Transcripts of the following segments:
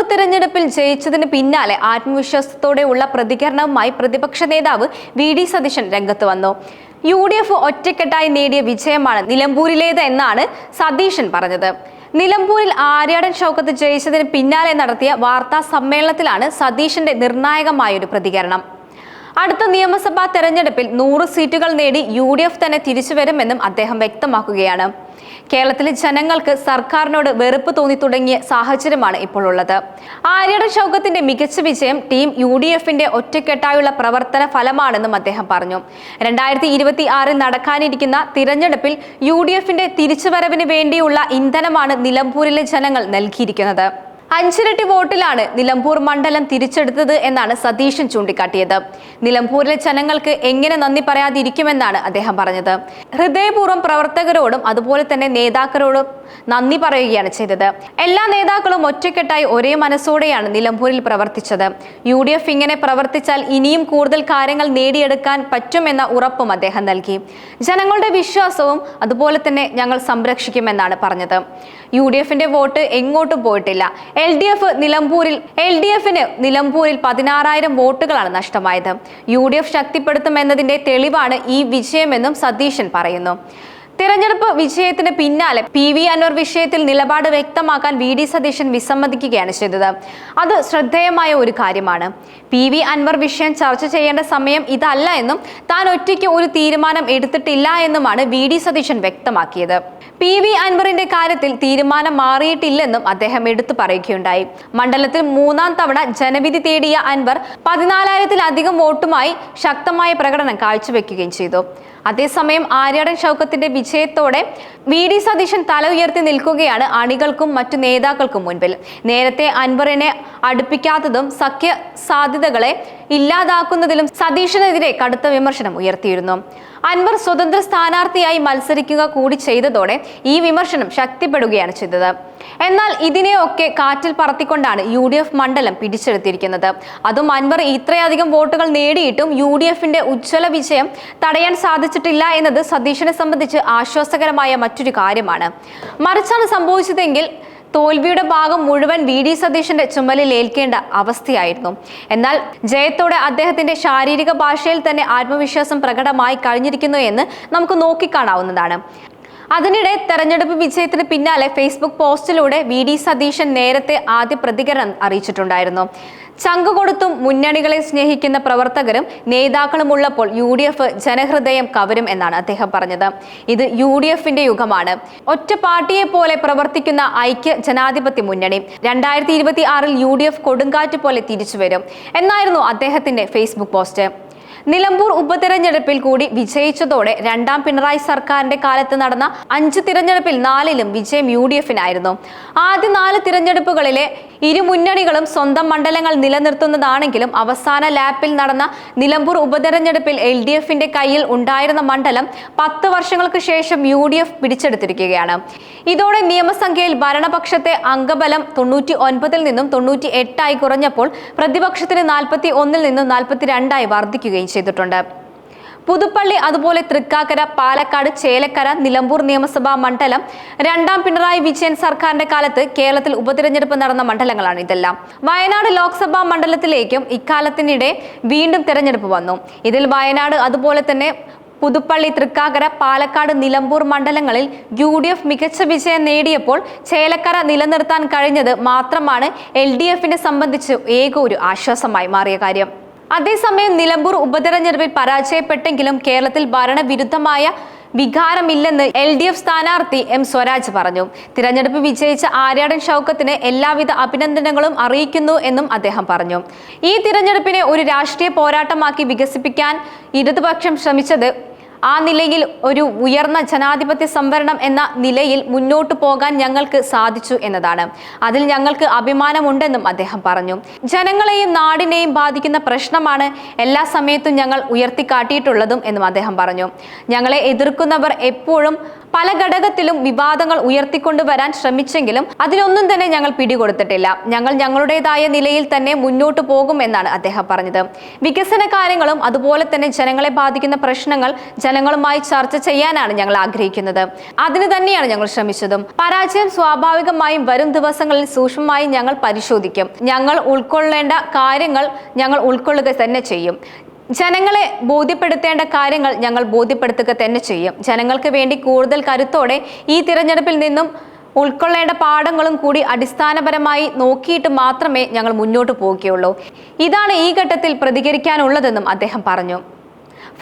നിലമ്പൂർ തിരഞ്ഞെടുപ്പിൽ ജയിച്ചതിന് പിന്നാലെ ആത്മവിശ്വാസത്തോടെയുള്ള പ്രതികരണവുമായി പ്രതിപക്ഷ നേതാവ് വി.ഡി. സതീശൻ രംഗത്ത് വന്നു. UDF ഒറ്റക്കെട്ടായി നേടിയ വിജയമാണ് നിലമ്പൂരിലേത് എന്നാണ് സതീശൻ പറഞ്ഞത്. നിലമ്പൂരിൽ ആര്യാടൻ ഷൗക്കത്ത് ജയിച്ചതിന് പിന്നാലെ നടത്തിയ വാർത്താ സമ്മേളനത്തിലാണ് സതീശന്റെ നിർണായകമായൊരു പ്രതികരണം. അടുത്ത നിയമസഭാ തെരഞ്ഞെടുപ്പിൽ 100 സീറ്റുകൾ നേടി UDF തന്നെ തിരിച്ചുവരുമെന്നും അദ്ദേഹം വ്യക്തമാക്കുകയാണ്. കേരളത്തിലെ ജനങ്ങൾക്ക് സർക്കാരിനോട് വെറുപ്പ് തോന്നി തുടങ്ങിയ സാഹചര്യമാണ് ഇപ്പോൾ ഉള്ളത്. ആര്യാടൻ ഷൗക്കത്തിന്റെ മികച്ച വിജയം ടീം UDFന്റെ ഒറ്റക്കെട്ടായുള്ള പ്രവർത്തന ഫലമാണെന്നും അദ്ദേഹം പറഞ്ഞു. 2026 നടക്കാനിരിക്കുന്ന തിരഞ്ഞെടുപ്പിൽ UDFന്റെ തിരിച്ചുവരവിന് വേണ്ടിയുള്ള ഇന്ധനമാണ് നിലമ്പൂരിലെ ജനങ്ങൾ നൽകിയിരിക്കുന്നത്. 5 ഇരട്ടി വോട്ടിലാണ് നിലമ്പൂർ മണ്ഡലം തിരിച്ചെടുത്തത് എന്നാണ് സതീശൻ ചൂണ്ടിക്കാട്ടിയത്. നിലമ്പൂരിലെ ജനങ്ങൾക്ക് എങ്ങനെ നന്ദി പറയാതിരിക്കുമെന്നാണ് അദ്ദേഹം പറഞ്ഞത്. ഹൃദയപൂർവ്വം പ്രവർത്തകരോടും അതുപോലെ തന്നെ നേതാക്കളോടും നന്ദി പറയുകയാണ് ചെയ്തത്. എല്ലാ നേതാക്കളും ഒറ്റക്കെട്ടായി ഒരേ മനസ്സോടെയാണ് നിലമ്പൂരിൽ പ്രവർത്തിച്ചത്. UDF ഇങ്ങനെ പ്രവർത്തിച്ചാൽ ഇനിയും കൂടുതൽ കാര്യങ്ങൾ നേടിയെടുക്കാൻ പറ്റുമെന്ന ഉറപ്പും അദ്ദേഹം നൽകി. ജനങ്ങളുടെ വിശ്വാസവും അതുപോലെ തന്നെ ഞങ്ങൾ സംരക്ഷിക്കുമെന്നാണ് പറഞ്ഞത്. UDFന്റെ വോട്ട് എങ്ങോട്ടും പോയിട്ടില്ല. LDFന് നിലമ്പൂരിൽ 16,000 വോട്ടുകളാണ് നഷ്ടമായത്. UDF ശക്തിപ്പെടുത്തുമെന്നതിന്റെ തെളിവാണ് ഈ വിജയമെന്നും സതീശൻ പറയുന്നു. തിരഞ്ഞെടുപ്പ് വിജയത്തിന് പിന്നാലെ PV അൻവർ വിഷയത്തിൽ നിലപാട് വ്യക്തമാക്കാൻ വി.ഡി. സതീശൻ വിസമ്മതിക്കുകയാണ് ചെയ്തത്. അത് ശ്രദ്ധേയമായ ഒരു കാര്യമാണ്. PV അൻവർ വിഷയം ചർച്ച ചെയ്യേണ്ട സമയം ഇതല്ല എന്നും താൻ ഒറ്റയ്ക്ക് ഒരു തീരുമാനം എടുത്തിട്ടില്ല എന്നുമാണ് വി.ഡി. സതീശൻ വ്യക്തമാക്കിയത്. PV അൻവറിന്റെ കാര്യത്തിൽ തീരുമാനം മാറിയിട്ടില്ലെന്നും അദ്ദേഹം എടുത്തു പറയുകയുണ്ടായി. മണ്ഡലത്തിൽ 3ാം തവണ ജനവിധി തേടിയ അൻവർ 14,000-ലധികം വോട്ടുമായി ശക്തമായ പ്രകടനം കാഴ്ചവെക്കുകയും ചെയ്തു. അതേസമയം ആര്യാടൻ ഷൗക്കത്തിന്റെ വിജയത്തോടെ വി.ഡി. സതീശൻ തല ഉയർത്തി നിൽക്കുകയാണ് അണികൾക്കും മറ്റു നേതാക്കൾക്കും മുൻപിൽ. നേരത്തെ അൻവറിനെ അടുപ്പിക്കാത്തതും സഖ്യ സാധ്യതകളെ ഇല്ലാതാക്കുന്നതിലും സതീശനെതിരെ കടുത്ത വിമർശനം ഉയർത്തിയിരുന്നു. അൻവർ സ്വതന്ത്ര സ്ഥാനാർത്ഥിയായി മത്സരിക്കുക കൂടി ചെയ്തതോടെ ഈ വിമർശനം ശക്തിപ്പെടുകയാണ് ചെയ്തത്. എന്നാൽ ഇതിനെയൊക്കെ കാറ്റിൽ പറത്തിക്കൊണ്ടാണ് UDF മണ്ഡലം പിടിച്ചെടുത്തിരിക്കുന്നത്. അതും അൻവർ ഇത്രയധികം വോട്ടുകൾ നേടിയിട്ടും UDFന്റെ ഉജ്ജ്വല വിജയം തടയാൻ സാധിച്ചിട്ടില്ല എന്നത് സതീശനെ സംബന്ധിച്ച് ആശ്വാസകരമായ മറ്റൊരു കാര്യമാണ്. മറിച്ചാണ് സംഭവിച്ചതെങ്കിൽ തോൽവിയുടെ ഭാഗം മുഴുവൻ വി.ഡി. സതീശന്റെ ചുമലിൽ ഏൽക്കേണ്ട അവസ്ഥയായിരുന്നു. എന്നാൽ ജയത്തോടെ അദ്ദേഹത്തിന്റെ ശാരീരിക ഭാഷയിൽ തന്നെ ആത്മവിശ്വാസം പ്രകടമായി കഴിഞ്ഞിരിക്കുന്നു എന്ന് നമുക്ക് നോക്കിക്കാണാവുന്നതാണ്. അതിനിടെ തെരഞ്ഞെടുപ്പ് വിജയത്തിന് പിന്നാലെ ഫേസ്ബുക്ക് പോസ്റ്റിലൂടെ വി.ഡി. സതീശൻ നേരത്തെ ആദ്യ പ്രതികരണം അറിയിച്ചിട്ടുണ്ടായിരുന്നു. ചങ്കുകൊടുത്തും മുന്നണികളെ സ്നേഹിക്കുന്ന പ്രവർത്തകരും നേതാക്കളും ഉള്ളപ്പോൾ UDF ജനഹൃദയം കവരും എന്നാണ് അദ്ദേഹം പറഞ്ഞത്. ഇത് UDFന്റെ യുഗമാണ്. ഒറ്റ പാർട്ടിയെ പോലെ പ്രവർത്തിക്കുന്ന ഐക്യ ജനാധിപത്യ മുന്നണി 2026 UDF കൊടുങ്കാറ്റ് പോലെ തിരിച്ചുവരും എന്നായിരുന്നു അദ്ദേഹത്തിന്റെ ഫേസ്ബുക്ക് പോസ്റ്റ്. നിലമ്പൂർ ഉപതെരഞ്ഞെടുപ്പിൽ കൂടി വിജയിച്ചതോടെ 2ാം പിണറായി സർക്കാരിന്റെ കാലത്ത് നടന്ന 5 തിരഞ്ഞെടുപ്പിൽ 4ലും വിജയം UDFനായിരുന്നു. ആദ്യ 4 തിരഞ്ഞെടുപ്പുകളിലെ ഇരു മുന്നണികളും സ്വന്തം മണ്ഡലങ്ങൾ നിലനിർത്തുന്നതാണെങ്കിലും അവസാന ലാപ്പിൽ നടന്ന നിലമ്പൂർ ഉപതെരഞ്ഞെടുപ്പിൽ LDFന്റെ കയ്യിൽ ഉണ്ടായിരുന്ന മണ്ഡലം 10 വർഷങ്ങൾക്ക് ശേഷം UDF പിടിച്ചെടുത്തിരിക്കുകയാണ്. ഇതോടെ നിയമസംഖ്യയിൽ ഭരണപക്ഷത്തെ അംഗബലം 99-ൽ നിന്നും 98-ആയി കുറഞ്ഞപ്പോൾ പ്രതിപക്ഷത്തിന് 41-ൽ നിന്നും 42-ആയി വർദ്ധിക്കുകയും ചെയ്തിട്ടുണ്ട്. പുതുപ്പള്ളി അതുപോലെ തൃക്കാക്കര, പാലക്കാട്, ചേലക്കര, നിലമ്പൂർ നിയമസഭാ മണ്ഡലം 2ാം പിണറായി വിജയൻ സർക്കാരിന്റെ കാലത്ത് കേരളത്തിൽ ഉപതിരഞ്ഞെടുപ്പ് നടന്ന മണ്ഡലങ്ങളാണ് ഇതെല്ലാം. വയനാട് ലോക്സഭാ മണ്ഡലത്തിലേക്കും ഇക്കാലത്തിനിടെ വീണ്ടും തെരഞ്ഞെടുപ്പ് വന്നു. ഇതിൽ വയനാട് അതുപോലെ തന്നെ പുതുപ്പള്ളി, തൃക്കാക്കര, പാലക്കാട്, നിലമ്പൂർ മണ്ഡലങ്ങളിൽ UDF മികച്ച വിജയം നേടിയപ്പോൾ ചേലക്കര നിലനിർത്താൻ കഴിഞ്ഞത് മാത്രമാണ് LDFനെ സംബന്ധിച്ച് ഏക ഒരു ആശ്വാസമായി മാറിയ കാര്യം. അതേസമയം നിലമ്പൂർ ഉപതെരഞ്ഞെടുപ്പിൽ പരാജയപ്പെട്ടെങ്കിലും കേരളത്തിൽ ഭരണവിരുദ്ധമായ വികാരമില്ലെന്ന് LDF സ്ഥാനാർത്ഥി M. സ്വരാജ് പറഞ്ഞു. തിരഞ്ഞെടുപ്പ് വിജയിച്ച ആര്യാടൻ ഷൗക്കത്തിന് എല്ലാവിധ അഭിനന്ദനങ്ങളും അറിയിക്കുന്നു എന്നും അദ്ദേഹം പറഞ്ഞു. ഈ തിരഞ്ഞെടുപ്പിനെ ഒരു രാഷ്ട്രീയ പോരാട്ടമാക്കി വികസിപ്പിക്കാൻ ഇടതുപക്ഷം ശ്രമിച്ചത് ആ നിലയിൽ ഒരു ഉയർന്ന ജനാധിപത്യ സംവരണം എന്ന നിലയിൽ മുന്നോട്ടു പോകാൻ ഞങ്ങൾക്ക് സാധിച്ചു എന്നതാണ്. അതിൽ ഞങ്ങൾക്ക് അഭിമാനമുണ്ടെന്നും അദ്ദേഹം പറഞ്ഞു. ജനങ്ങളെയും നാടിനെയും ബാധിക്കുന്ന പ്രശ്നമാണ് എല്ലാ സമയത്തും ഞങ്ങൾ ഉയർത്തിക്കാട്ടിയിട്ടുള്ളതും എന്നും അദ്ദേഹം പറഞ്ഞു. ഞങ്ങളെ എതിർക്കുന്നവർ എപ്പോഴും പല ഘടകത്തിലും വിവാദങ്ങൾ ഉയർത്തിക്കൊണ്ടുവരാൻ ശ്രമിച്ചെങ്കിലും അതിലൊന്നും തന്നെ ഞങ്ങൾ പിടികൊടുത്തിട്ടില്ല. ഞങ്ങൾ ഞങ്ങളുടേതായ നിലയിൽ തന്നെ മുന്നോട്ട് പോകുമെന്നാണ് അദ്ദേഹം പറഞ്ഞത്. വികസന കാര്യങ്ങളും അതുപോലെ തന്നെ ജനങ്ങളെ ബാധിക്കുന്ന പ്രശ്നങ്ങൾ ജനങ്ങളുമായി ചർച്ച ചെയ്യാനാണ് ഞങ്ങൾ ആഗ്രഹിക്കുന്നത്. അതിന് തന്നെയാണ് ഞങ്ങൾ ശ്രമിച്ചതും. പരാജയം സ്വാഭാവികമായും വരും ദിവസങ്ങളിൽ സൂക്ഷ്മമായി ഞങ്ങൾ പരിശോധിക്കും. ഞങ്ങൾ ഉൾക്കൊള്ളേണ്ട കാര്യങ്ങൾ ഞങ്ങൾ ഉൾക്കൊള്ളുക തന്നെ ചെയ്യും. ജനങ്ങളെ ബോധ്യപ്പെടുത്തേണ്ട കാര്യങ്ങൾ ഞങ്ങൾ ബോധ്യപ്പെടുത്തുക തന്നെ ചെയ്യും. ജനങ്ങൾക്ക് വേണ്ടി കൂടുതൽ കരുത്തോടെ ഈ തിരഞ്ഞെടുപ്പിൽ നിന്നും ഉൾക്കൊള്ളേണ്ട പാഠങ്ങളും കൂടി അടിസ്ഥാനപരമായി നോക്കിയിട്ട് മാത്രമേ ഞങ്ങൾ മുന്നോട്ട് പോവുകയുള്ളൂ. ഇതാണ് ഈ ഘട്ടത്തിൽ പ്രതികരിക്കാനുള്ളതെന്നും അദ്ദേഹം പറഞ്ഞു.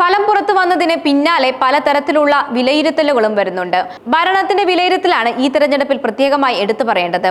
ഫലം പുറത്തു വന്നതിന് പിന്നാലെ പലതരത്തിലുള്ള വിലയിരുത്തലുകളും വരുന്നുണ്ട്. ഭരണത്തിന്റെ വിലയിരുത്തലാണ് ഈ തിരഞ്ഞെടുപ്പിൽ പ്രത്യേകമായി എടുത്തു പറയേണ്ടത്.